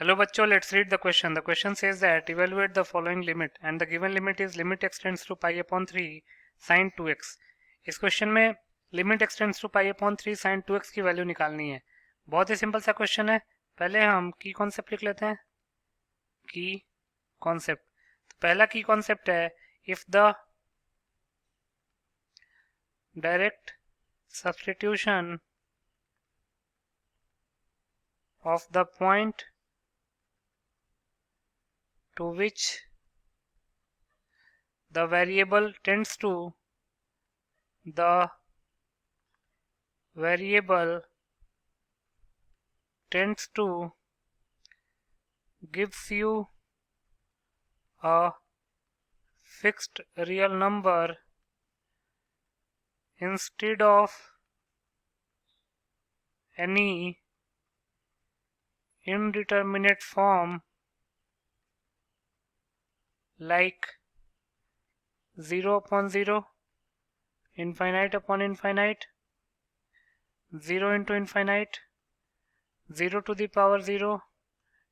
Hello बच्चों, let's read the question. The question says that evaluate the following limit and the given limit is limit x tends to pi upon 3 sin 2x. इस question में limit x tends to pi upon 3 sin 2x की value निकालनी है. बहुत ही simple सा question है. पहले हम की कॉन्सेप्ट लिख लेते हैं. की कॉन्सेप्ट, तो पहला की कॉन्सेप्ट है if the direct substitution of the point to which the variable tends to gives you a fixed real number instead of any indeterminate form like 0 upon 0, infinite upon infinite, 0 into infinite, 0 to the power 0,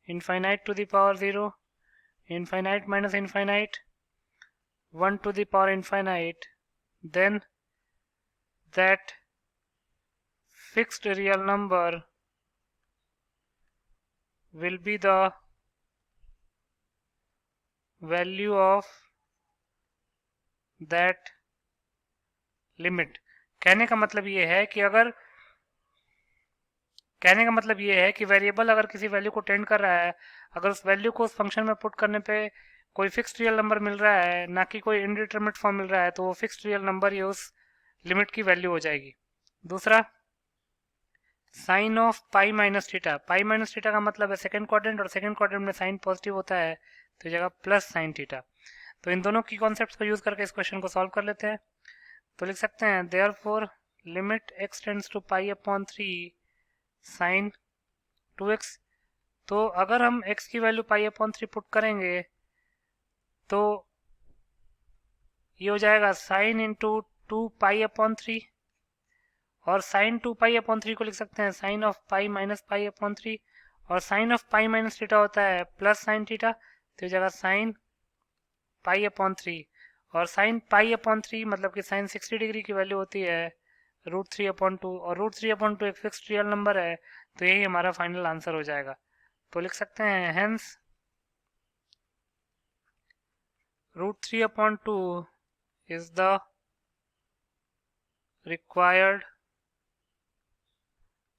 infinite to the power 0, infinite minus infinite, 1 to the power infinite, then that fixed real number will be the value of that limit. कहने का मतलब ये है कि variable अगर किसी value को tend कर रहा है, अगर उस वैल्यू को उस फंक्शन में पुट करने पे कोई फिक्स्ड रियल नंबर मिल रहा है, ना कि कोई इनडिटरमिनेट फॉर्म मिल रहा है, तो वो फिक्स्ड रियल नंबर ही उस लिमिट की वैल्यू हो जाएगी. दूसरा, sine of pi minus theta. Pi minus theta का मतलब है सेकंड क्वाड्रेंट, और सेकंड क्वाड्रेंट में साइन पॉजिटिव होता है, तो जगह प्लस साइन थीटा. तो इन दोनों की कॉन्सेप्ट्स को यूज करके इस क्वेश्चन को सॉल्व कर लेते हैं. तो लिख सकते हैं therefore limit x tends to pi upon 3 sine 2x. तो अगर हम x की वैल्यू पाई अपॉन 3 पुट करेंगे तो ये हो जाएगा साइन इंटू 2 पाई अपॉन 3, और साइन 2 पाई अपॉन 3 को लिख सकते हैं sine of pi minus pi upon 3, और sine of pi minus theta होता है प्लस साइन थीटा, तो जगह साइन पाई अपॉन 3, और साइन पाई अपॉन 3 मतलब कि साइन 60 डिग्री की वैल्यू होती है रूट 3 अपॉन 2, और रूट 3 अपॉन 2 एक फिक्स्ड रियल नंबर है, तो यही हमारा फाइनल आंसर हो जाएगा. तो लिख सकते हैं hence root 3 upon 2 is the required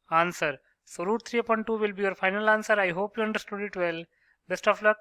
answer. So root 3 upon 2 will be your final answer. I hope you understood it well. Best of luck.